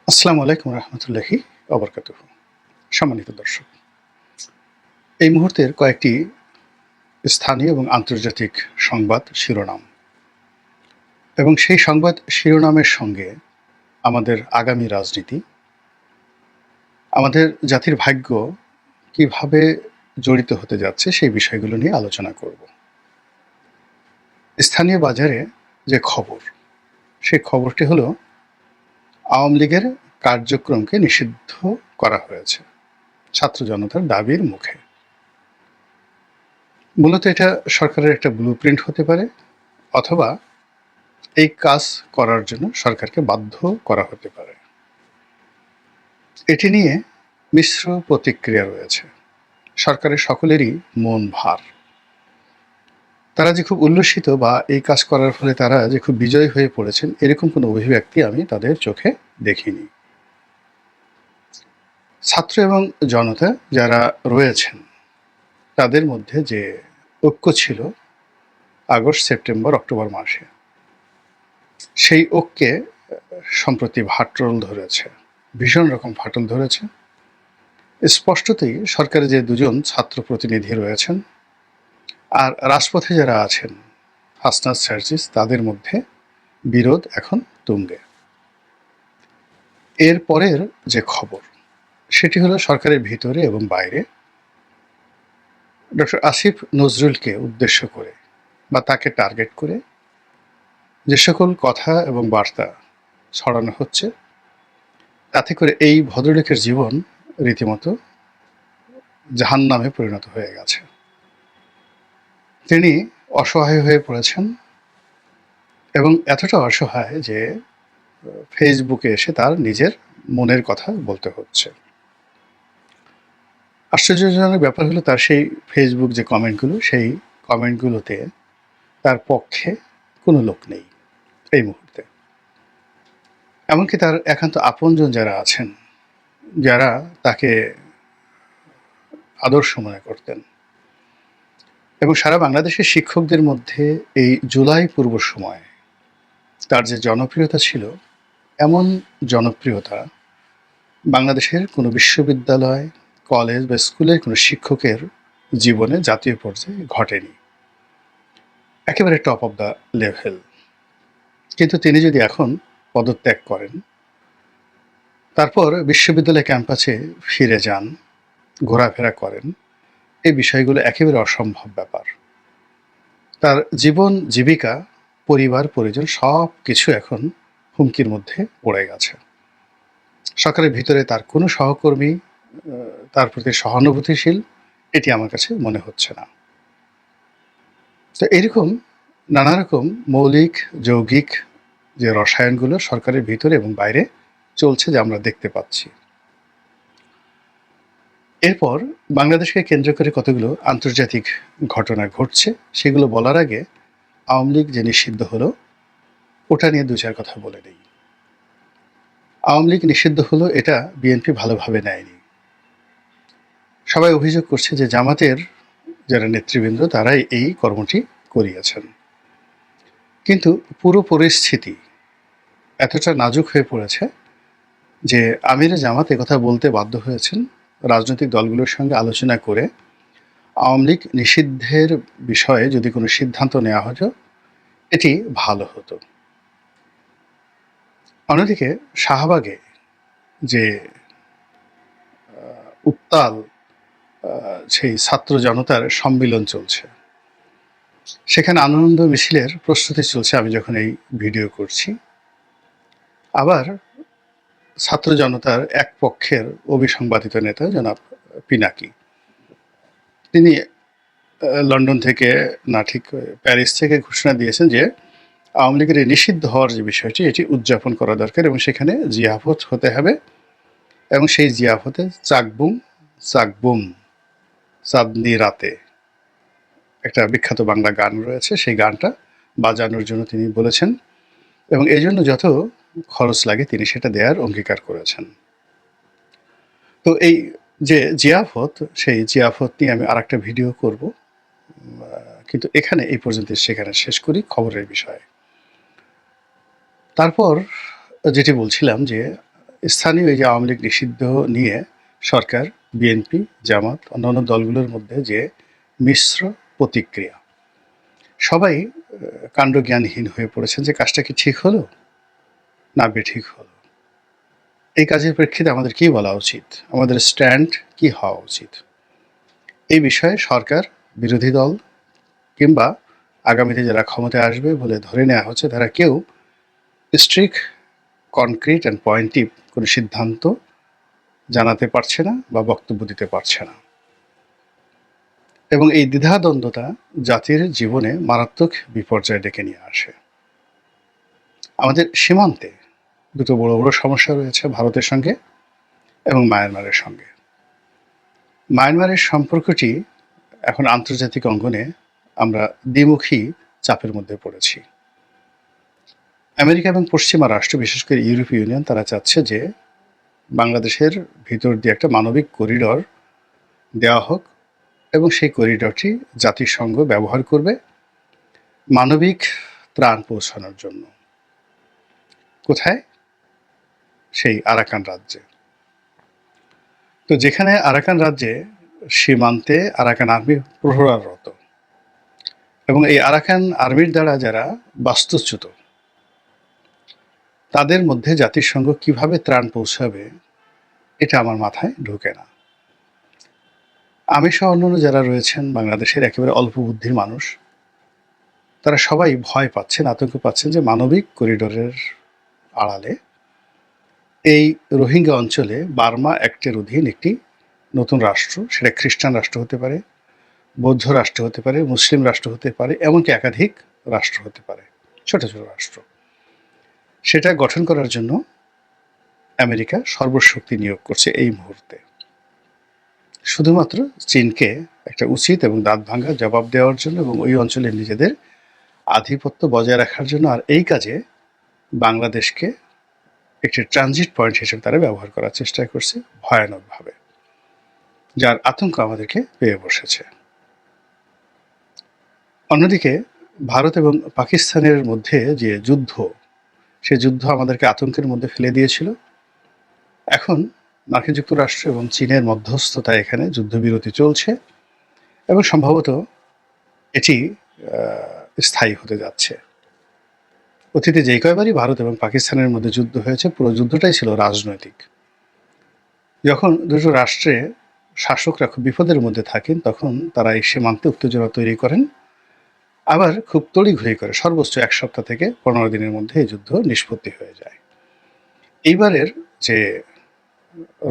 আসসালামু আলাইকুম রহমতুল্লাহি অবরকাতুহ। সম্মানিত দর্শক, এই মুহূর্তের কয়েকটি স্থানীয় এবং আন্তর্জাতিক সংবাদ শিরোনাম এবং সেই সংবাদ শিরোনামের সঙ্গে আমাদের আগামী রাজনীতি, আমাদের জাতির ভাগ্য কিভাবে জড়িত হতে যাচ্ছে সেই বিষয়গুলো নিয়ে আলোচনা করব। স্থানীয় বাজারে যে খবর, সেই খবরটি হলো আওয়ামী লীগের কার্যক্রমকে নিষিদ্ধ করা হয়েছে ছাত্র জনতার দাবির মুখে। মূলত এটা সরকারের একটা ব্লুপ্রিন্ট হতে পারে, অথবা এই কাজ করার জন্য সরকারকে বাধ্য করা হতে পারে। এটি নিয়ে মিশ্র প্রতিক্রিয়া রয়েছে। সরকারের সকলেরই মন ভার। তারা যে খুব উল্লসিত বা এই কাজ করার ফলে তারা যে খুব বিজয়ী হয়ে পড়েছেন, এরকম কোনো অভিব্যক্তি আমি তাদের চোখে দেখিনি। ছাত্র এবং জনতা যারা রয়েছেন, তাদের মধ্যে যে ঐক্য ছিল আগস্ট, সেপ্টেম্বর, অক্টোবর মাসে, সেই ঐক্যে সম্প্রতি ফাটল ধরেছে, ভীষণ রকম ফাটল ধরেছে। স্পষ্টতই সরকারে যে দুজন ছাত্র প্রতিনিধি রয়েছেন আর রাজপথে যারা আছেন, হাসনাত সার্জিস, তাদের মধ্যে বিরোধ এখন তুঙ্গে। এর পরের যে খবর, সেটি হলো সরকারের ভিতরে এবং বাইরে ডক্টর আসিফ নজরুলকে উদ্দেশ্য করে বা তাকে টার্গেট করে যে সকল কথা এবং বার্তা ছড়ানো হচ্ছে, তাতে করে এই ভদ্রলোকের জীবন রীতিমতো জাহান্নামে পরিণত হয়ে গেছে। তিনি অসহায় হয়ে পড়েছেন এবং এতটা অসহায় যে ফেসবুকে এসে তার নিজের মনের কথা বলতে হচ্ছে। আশ্চর্যজনক ব্যাপার হলো, তার সেই ফেসবুক যে কমেন্টগুলো, সেই কমেন্টগুলোতে তার পক্ষে কোনো লোক নেই এই মুহূর্তে। এমনকি তার একান্ত আপনজন যারা আছেন, যারা তাকে আদর্শ মনে করতেন, এবং সারা বাংলাদেশের শিক্ষকদের মধ্যে এই জুলাই পূর্ব সময়ে তার যে জনপ্রিয়তা ছিল, এমন জনপ্রিয়তা বাংলাদেশের কোনো বিশ্ববিদ্যালয়, কলেজ বা স্কুলের কোনো শিক্ষকের জীবনে জাতীয় পর্যায়ে ঘটেনি। একেবারে টপ অফ দ্য লেভেল। কিন্তু তিনি যদি এখন পদত্যাগ করেন, তারপর বিশ্ববিদ্যালয় ক্যাম্পাসে ফিরে যান, ঘোরাফেরা করেন, এই বিষয়গুলো একেবারে অসম্ভব ব্যাপার। তার জীবন, জীবিকা, পরিবার, পরিজন সব কিছু এখন হুমকির মধ্যে পড়ে গেছে। সরকারের ভিতরে তার কোনো সহকর্মী তার প্রতি সহানুভূতিশীল, এটি আমার কাছে মনে হচ্ছে না। তো এরকম নানা রকম মৌলিক, যৌগিক যে রসায়নগুলো সরকারের ভিতরে এবং বাইরে চলছে, যে আমরা দেখতে পাচ্ছি। এরপর বাংলাদেশকে কেন্দ্র করে কতগুলো আন্তর্জাতিক ঘটনা ঘটছে, সেগুলো বলার আগে আওয়ামী লীগ যে নিষিদ্ধ হলো, ওটা নিয়ে দু চার কথা বলে নেই। আওয়ামী লীগ নিষিদ্ধ হলো, এটা বিএনপি ভালোভাবে নেয়নি। সবাই অভিযোগ করছে যে জামাতের যারা নেতৃবৃন্দ, তারাই এই কর্মটি করিয়েছেন। কিন্তু পুরো পরিস্থিতি এতটা নাজুক হয়ে পড়েছে যে আমিরে জামাত একথা বলতে বাধ্য হয়েছেন, রাজনৈতিক দলগুলোর সঙ্গে আলোচনা করে আওয়ামী লীগ নিষিদ্ধের বিষয়ে যদি কোনো সিদ্ধান্ত নেওয়া হতো, এটি ভালো হতো। অন্যদিকে শাহবাগে যে উত্তাল সেই ছাত্র জনতার সম্মিলন চলছে, সেখানে আনন্দ মিছিলের প্রস্তুতি চলছে আমি যখন এই ভিডিও করছি। আবার ছাত্র জনতার এক পক্ষের অবিসংবাদিত নেতা জনাব পিনাকি, তিনি লন্ডন থেকে, না ঠিক প্যারিস থেকে ঘোষণা দিয়েছেন যে আওয়ামী লীগের এই নিষিদ্ধ হওয়ার যে বিষয়টি, এটি উদযাপন করা দরকার এবং সেখানে জিয়াফত হতে হবে, এবং সেই জিয়াফতে চাকবুম চাকবুম চাঁদনি রাতে একটা বিখ্যাত বাংলা গান রয়েছে, সেই গানটা বাজানোর জন্য তিনি বলেছেন, এবং এই জন্য যত খরচ লাগে তিনি সেটা দেওয়ার অঙ্গীকার করেছেন। তো এই যে জিয়াফত, সেই জিয়াফত নিয়ে আমি আরেকটা ভিডিও করব, কিন্তু এখানে এই পর্যন্ত সেখানে শেষ করি খবরের বিষয়ে। তারপর যেটি বলছিলাম যে স্থানীয় এই যে আওয়ামী লীগ নিষিদ্ধ নিয়ে সরকার, বিএনপি, জামাত, অন্যান্য দলগুলোর মধ্যে যে মিশ্র প্রতিক্রিয়া, সবাই কাণ্ডজ্ঞানহীন হয়ে পড়েছেন যে কাজটা কি ঠিক হলো না বেঠিক হলো। এই কাজের প্রেক্ষিতে আমাদের কি বলা উচিত, আমাদের স্ট্যান্ড কি হওয়া উচিত, এই বিষয়ে সরকার, বিরোধী দল কিংবা আগামীতে যারা ক্ষমতায় আসবে বলে ধরে নেওয়া হচ্ছে, তারা কেউ স্ট্রিক্ট, কনক্রিট অ্যান্ড পয়েন্টিভ কোনো সিদ্ধান্ত জানাতে পারছে না বা বক্তব্য দিতে পারছে না। এবং এই দ্বিধাদ্বন্দ্বতা জাতির জীবনে মারাত্মক বিপর্যয় ডেকে নিয়ে আসে। আমাদের সীমান্তে দুটো বড় বড় সমস্যা রয়েছে, ভারতের সঙ্গে এবং মায়ানমারের সঙ্গে। মায়ানমারের সম্পর্কটি এখন আন্তর্জাতিক অঙ্গনে আমরা দ্বিমুখী চাপের মধ্যে পড়েছি। আমেরিকা এবং পশ্চিমা রাষ্ট্র, বিশেষ করে ইউরোপীয় ইউনিয়ন, তারা চাচ্ছে যে বাংলাদেশের ভিতর দিয়ে একটা মানবিক করিডর দেওয়া হোক এবং সেই করিডরটি জাতিসংঘ ব্যবহার করবে মানবিক ত্রাণ পৌঁছানোর জন্য। কোথায়? সেই আরাকান রাজ্যে। তো যেখানে আরাকান রাজ্যে সীমান্তে আরাকান আর্মি প্রহরারত এবং এই আরাকান আর্মির দ্বারা যারা বাস্তুচ্যুত, তাদের মধ্যে জাতিসংঘ কিভাবে ত্রাণ পৌঁছাবে এটা আমার মাথায় ঢোকে না। আমি সহ অন্যান্য যারা রয়েছেন বাংলাদেশের একেবারে অল্প বুদ্ধির মানুষ, তারা সবাই ভয় পাচ্ছেন, আতঙ্ক পাচ্ছেন যে মানবিক করিডোরের আড়ালে এই রোহিঙ্গা অঞ্চলে বার্মা অ্যাক্টের অধীন একটি নতুন রাষ্ট্র, সেটা খ্রিস্টান রাষ্ট্র হতে পারে, বৌদ্ধ রাষ্ট্র হতে পারে, মুসলিম রাষ্ট্র হতে পারে, এমনকি একাধিক রাষ্ট্র হতে পারে, ছোট ছোট রাষ্ট্র, সেটা গঠন করার জন্য আমেরিকা সর্বশক্তি নিয়োগ করছে এই মুহূর্তে, শুধুমাত্র চীনকে একটা উচিত এবং দাঁত ভাঙা জবাব দেওয়ার জন্য এবং ওই অঞ্চলে নিজেদের আধিপত্য বজায় রাখার জন্য। আর এই কাজে বাংলাদেশকে একটি ট্রানজিট পয়েন্ট হিসেবে তারা ব্যবহার করার চেষ্টা করছে ভয়ানকভাবে, যার আতঙ্ক আমাদেরকে পেয়ে বসেছে। অন্যদিকে ভারত এবং পাকিস্তানের মধ্যে যে যুদ্ধ, সে যুদ্ধ আমাদেরকে আতঙ্কের মধ্যে ফেলে দিয়েছিল। এখন মার্কিন যুক্তরাষ্ট্র এবং চীনের মধ্যস্থতায় এখানে যুদ্ধবিরতি চলছে এবং সম্ভবত এটি স্থায়ী হতে যাচ্ছে। অতীতে যেই কয়বারই ভারত এবং পাকিস্তানের মধ্যে যুদ্ধ হয়েছে, পুরো যুদ্ধটাই ছিল রাজনৈতিক। যখন দুটো রাষ্ট্রে শাসকরা খুব বিপদের মধ্যে থাকেন, তখন তারা এই সীমান্তে উত্তেজনা তৈরি করেন, আবার খুব তড়িঘড়ি করে সর্বোচ্চ 1 সপ্তাহ থেকে 15 দিনের মধ্যে এই যুদ্ধ নিষ্পত্তি হয়ে যায়। এইবারের যে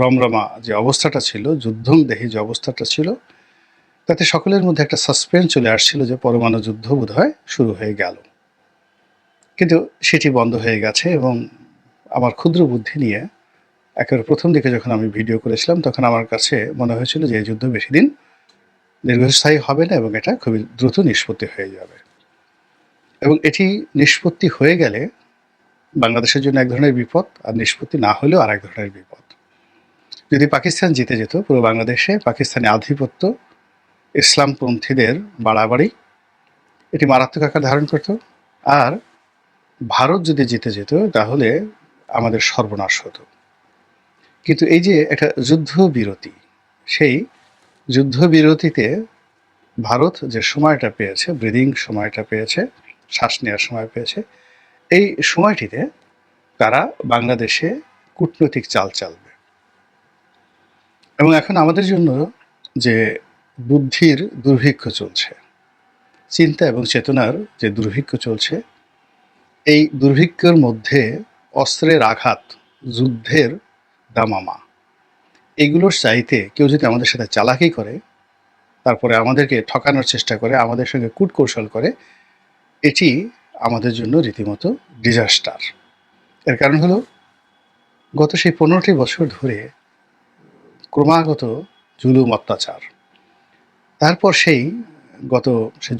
রমরমা যে অবস্থাটা ছিল, যুদ্ধংদেহী যে অবস্থাটা ছিল, তাতে সকলের মধ্যে একটা সাসপেন্স চলে আসছিল যে পরমাণু যুদ্ধ বোধহয় শুরু হয়ে গেল। কিন্তু সেটি বন্ধ হয়ে গেছে এবং আমার ক্ষুদ্র বুদ্ধি নিয়ে একেবারে প্রথম দিকে যখন আমি ভিডিও করেছিলাম, তখন আমার কাছে মনে হয়েছিল যে এই যুদ্ধ বেশি দিন দীর্ঘস্থায়ী হবে না এবং এটা খুবই দ্রুত নিষ্পত্তি হয়ে যাবে। এবং এটি নিষ্পত্তি হয়ে গেলে বাংলাদেশের জন্য এক ধরনের বিপদ, আর নিষ্পত্তি না হলেও আর এক ধরনের বিপদ। যদি পাকিস্তান জিতে যেত, পুরো বাংলাদেশে পাকিস্তানি আধিপত্য, ইসলামপন্থীদের বাড়াবাড়ি, এটি মারাত্মক আকার ধারণ করত। আর ভারত যদি জিতে যেত, তাহলে আমাদের সর্বনাশ হতো। কিন্তু এই যে একটা যুদ্ধবিরতি, সেই যুদ্ধবিরতিতে ভারত যে সময়টা পেয়েছে, ব্রিদিং সময়টা পেয়েছে, শ্বাস নেওয়ার সময় পেয়েছে, এই সময়টিতে তারা বাংলাদেশে কূটনৈতিক চাল চালবে। এবং এখন আমাদের জন্য যে বুদ্ধির দুর্ভিক্ষ চলছে, চিন্তা এবং চেতনার যে দুর্ভিক্ষ চলছে, এই দুর্ভিক্ষের মধ্যে অস্ত্রের আঘাত, যুদ্ধের দামামা, এগুলোর চাইতে কেউ যদি আমাদের সাথে চালাকি করে, তারপরে আমাদেরকে ঠকানোর চেষ্টা করে, আমাদের সঙ্গে কূটকৌশল করে, এটি আমাদের জন্য রীতিমতো ডিজাস্টার। এর কারণ হলো গত সেই 15টি বছর ধরে ক্রমাগত জুলুম, অত্যাচার। তারপর সেই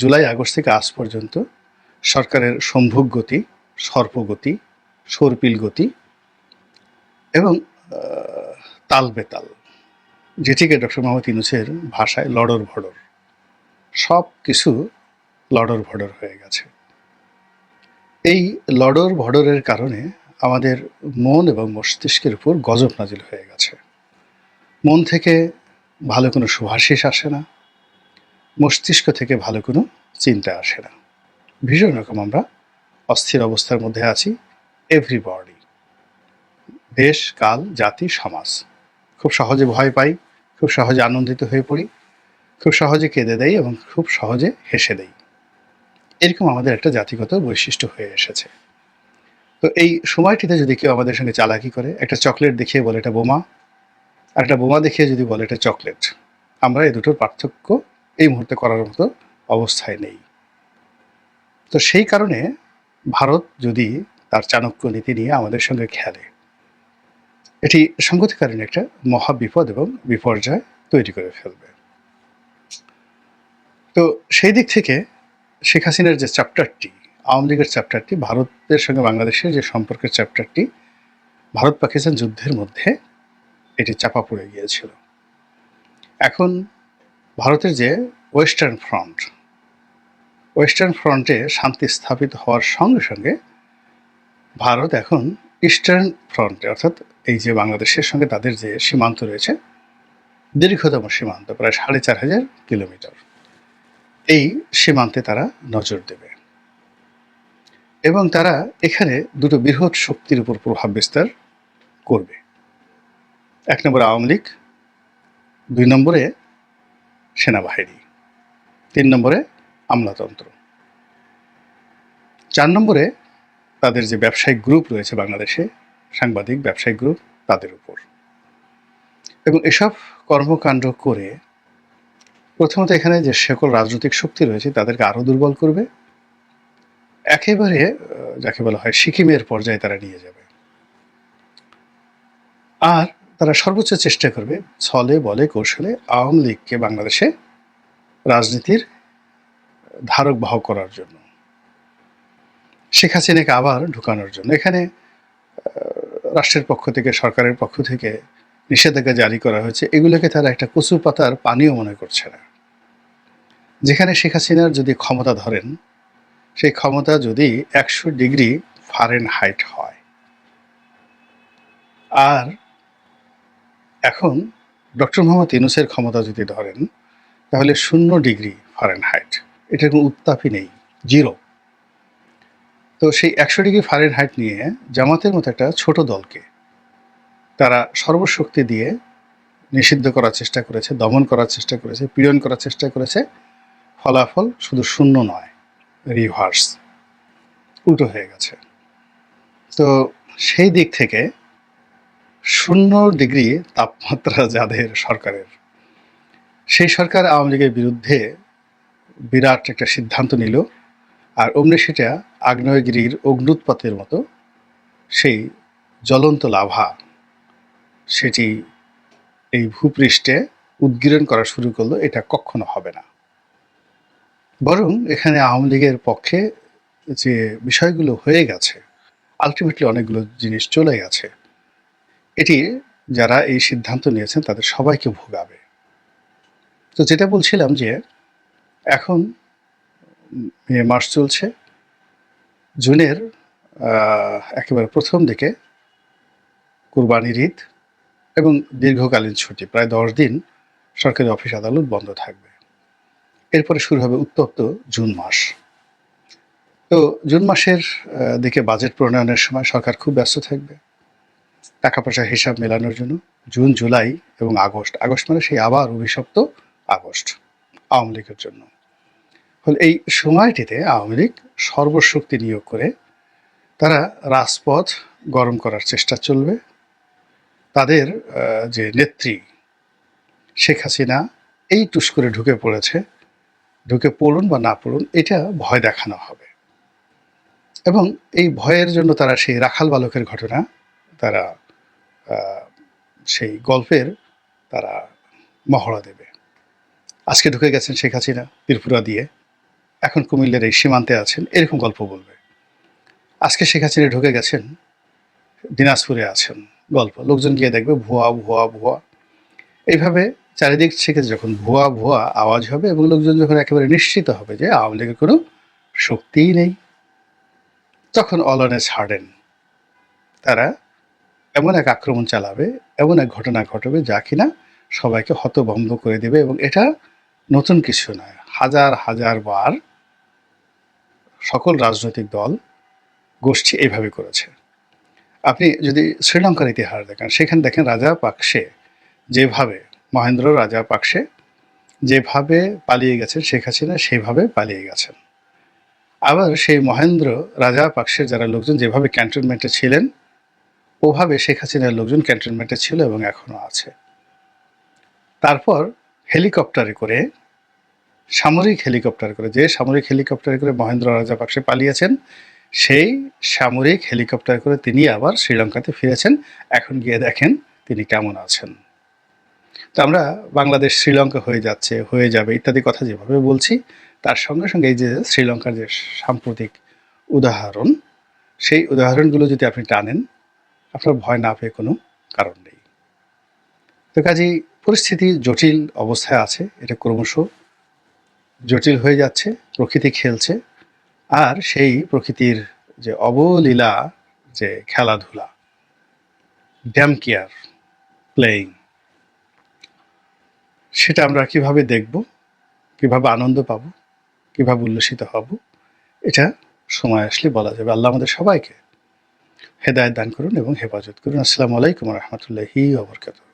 জুলাই আগস্ট থেকে আজ পর্যন্ত সরকারের সম্ভোগ গতি, সর্পগতি, সর্পিল গতি এবং তাল বেতাল, যেটিকে ডক্টর মোহাম্মদ ইউনূসের ভাষায় লড়র ভড়র, সব কিছু লড়র ভড়র হয়ে গেছে। এই লড়র ভড়রের কারণে আমাদের মন এবং মস্তিষ্কের উপর গজব নাজিল হয়ে গেছে। মন থেকে ভালো কোনো শুভাশিস আসে না, মস্তিষ্ক থেকে ভালো কোনো চিন্তা আসে না। ভীষণ রকম আমরা অস্থির অবস্থার মধ্যে আছি। এভরিবডি, দেশ, কাল, জাতি, সমাজ। খুব সহজে ভয় পাই, খুব সহজে আনন্দিত হয়ে পড়ি, খুব সহজে কেঁদে দেই এবং খুব সহজে হেসে দেই। এরকম আমাদের একটা জাতিগত বৈশিষ্ট্য হয়ে এসেছে। তো এই সময়টিতে যদি কেউ আমাদের সঙ্গে চালাকি করে, একটা চকলেট দেখিয়ে বলে এটা বোমা, আর একটা বোমা দেখিয়ে যদি বলে এটা চকলেট, আমরা এই দুটোর পার্থক্য এই মুহূর্তে করার মতো অবস্থায় নেই। তো সেই কারণে ভারত যদি তার চাণক্য নীতি নিয়ে আমাদের সঙ্গে খেলে, এটি সংগতিকালীন একটা মহা বিপদ এবং বিপর্যয় তৈরি করে ফেলবে। তো সেই দিক থেকে শেখ হাসিনার যে চ্যাপ্টারটি, আওয়ামী লীগের চ্যাপ্টারটি, ভারতের সঙ্গে বাংলাদেশের যে সম্পর্কের চ্যাপ্টারটি, ভারত পাকিস্তান যুদ্ধের মধ্যে এটি চাপা পড়ে গিয়েছিল। এখন ভারতের যে ওয়েস্টার্ন ফ্রন্টে শান্তি স্থাপিত হওয়ার সঙ্গে সঙ্গে ভারত এখন ইস্টার্ন ফ্রন্টে, অর্থাৎ এই যে বাংলাদেশের সঙ্গে তাদের যে সীমান্ত রয়েছে, দীর্ঘতম সীমান্ত প্রায় ৪,৫০০ কিলোমিটার, এই সীমান্তে তারা নজর দেবে এবং তারা এখানে দুটো বৃহৎ শক্তির উপর প্রভাব বিস্তার করবে। ১ নম্বরে আওয়ামী লীগ, ২ নম্বরে সেনাবাহিনী, ৩ নম্বরে আমলাতন্ত্র, ৪ নম্বরে তাদের যে ব্যবসায়িক গ্রুপ রয়েছে বাংলাদেশে, সাংবাদিক ব্যবসায়িক গ্রুপ, তাদের উপর। এবং এসব কর্মকাণ্ড করে প্রথমত এখানে যে সকল রাজনৈতিক শক্তি রয়েছে তাদেরকে আরও দুর্বল করবে, একেবারে যাকে বলা হয় সিকিমের পর্যায়ে তারা নিয়ে যাবে। আর তারা সর্বোচ্চ চেষ্টা করবে ছলে বলে কৌশলে আওয়ামী লীগকে বাংলাদেশে রাজনীতির ধারক বাহক করার জন্য, শেখ হাসিনাকে আবার ঢুকানোর জন্য। এখানে রাষ্ট্রের পক্ষ থেকে, সরকারের পক্ষ থেকে নিষেধাজ্ঞা জারি করা হয়েছে, এগুলোকে তারা একটা কচু পাতার পানীয় মনে করছে না। যেখানে শেখ হাসিনার যদি ক্ষমতা ধরেন, সেই ক্ষমতা যদি ১০০ ডিগ্রি ফারেনহাইট হয়, আর এখন ডক্টর মোহাম্মদ ইউনূসের ক্ষমতা যদি ধরেন, তাহলে ০ ডিগ্রি ফারেনহাইট, এটার কোনো উত্তাপই নেই, জিরো। তো সেই ১০০ ডিগ্রি ফারেনহাইট নিয়ে জামাতের মতো একটা ছোট দলকে তারা সর্বশক্তি দিয়ে নিষিদ্ধ করার চেষ্টা করেছে, দমন করার চেষ্টা করেছে, পীড়ন করার চেষ্টা করেছে। ফলাফল শুধু শূন্য নয়, রিভার্স, উল্টো হয়ে গেছে। তো সেই দিক থেকে ০ ডিগ্রি তাপমাত্রা যাদের সরকারের, সেই সরকার আওয়ামী লীগের বিরুদ্ধে বিরাট একটা সিদ্ধান্ত নিল, আর অমনি সেটা আগ্নেয়গিরির অগ্ন্যুৎপাতের মতো সেই জ্বলন্ত লাভা সেটি এই ভূপৃষ্ঠে উদ্গীরণ করা শুরু করলো। এটা কখনো হবে না। বরং এখানে আওয়ামী লীগের পক্ষে যে বিষয়গুলো হয়ে গেছে, আলটিমেটলি অনেকগুলো জিনিস চলে গেছে, এটি যারা এই সিদ্ধান্ত নিয়েছেন তাদের সবাইকে ভোগাবে। তো যেটা বলছিলাম যে এখন মে মাস চলছে, জুনের একেবারে প্রথম দিকে কুরবানির ঈদ এবং দীর্ঘকালীন ছুটি, প্রায় ১০ দিন সরকারি অফিস আদালত বন্ধ থাকবে। এরপরে শুরু হবে উত্তপ্ত জুন মাস। তো জুন মাসের দিকে বাজেট প্রণয়নের সময় সরকার খুব ব্যস্ত থাকবে টাকা পয়সার হিসাব মেলানোর জন্য। জুন, জুলাই এবং আগস্ট মানে সেই আবার অভিশপ্ত আগস্ট আওয়ামী লীগের জন্য। ফলে এই সময়টিতে আওয়ামী লীগ সর্বশক্তি নিয়োগ করে তারা রাজপথ গরম করার চেষ্টা চলবে। তাদের যে নেত্রী শেখ হাসিনা এই টুস করে ঢুকে পড়েছে, ঢুকে পড়ুন বা না পড়ুন, এটা ভয় দেখানো হবে। এবং এই ভয়ের জন্য তারা সেই রাখাল বালকের ঘটনা, তারা সেই গল্পের তারা মহড়া দেবে। আজকে ঢুকে গেছেন শেখ হাসিনা ত্রিপুরা দিয়ে, এখন কুমিল্লার এই সীমান্তে আছেন, এরকম গল্প বলবে। আজকে শেখ হাসিনা ঢুকে গেছেন দিনাজপুরে আছেন, গল্প। লোকজন গিয়ে দেখবে ভুয়া ভুয়া ভুয়া, এইভাবে চারিদিক থেকে যখন ভুয়া ভুয়া আওয়াজ হবে এবং লোকজন যখন একেবারে নিশ্চিত হবে যে আওয়ামী লীগের কোনো শক্তিই নেই, তখন অল অন এ সাডেন তারা এমন এক আক্রমণ চালাবে, এমন এক ঘটনা ঘটবে যা কিনা সবাইকে হতভম্ব করে দেবে, এবং এটা নতুন কিছু নয়। হাজার হাজার বার সকল রাজনৈতিক দল গোষ্ঠী এইভাবে করেছে। আপনি যদি শ্রীলঙ্কার ইতিহাস দেখেন, সেখানে দেখেন রাজা পাকসে যেভাবে, মহেন্দ্র রাজা পাকসে যেভাবে পালিয়ে গেছেন, শেখ হাসিনা সেইভাবে পালিয়ে গেছেন। আবার সেই মহেন্দ্র রাজা পাকসের যারা লোকজন যেভাবে ক্যান্টনমেন্টে ছিলেন, ওভাবে শেখ হাসিনার লোকজন ক্যান্টনমেন্টে ছিল এবং এখনো আছে। তারপর হেলিকপ্টারে করে, সামরিক হেলিকপ্টারে করে, যে সামরিক হেলিকপ্টারে করে মহেন্দ্র রাজাপাকসে পালিয়েছেন, সেই সামরিক হেলিকপ্টারে করে তিনি আবার শ্রীলঙ্কাতে ফিরেছেন। এখন গিয়ে দেখেন তিনি কেমন আছেন। তো আমরা বাংলাদেশ শ্রীলঙ্কা হয়ে যাচ্ছে, হয়ে যাবে ইত্যাদি কথা যেভাবে বলছি, তার সঙ্গে সঙ্গে এই যে শ্রীলঙ্কার যে সাম্প্রতিক উদাহরণ, সেই উদাহরণগুলো যদি আপনি টানেন, আপনার ভয় না পেয়ে কোনো কারণ নেই। তো কাজেই পরিস্থিতি জটিল অবস্থায় আছে, এটা ক্রমশ জটিল হয়ে যাচ্ছে, প্রকৃতি খেলছে। আর সেই প্রকৃতির যে অবলীলা, যে খেলাধুলা, ড্যাম কেয়ার প্লেয়িং, সেটা আমরা কিভাবে দেখব, কিভাবে আনন্দ পাবো, কিভাবে উল্লসিত হব, এটা সময় আসলে বলা যাবে। আল্লাহ আমাদের সবাইকে হেদায়েত দান করুন এবং হেফাজত করুন। আসসালামু আলাইকুম ওয়া রাহমাতুল্লাহি ওয়া বারাকাতুহু।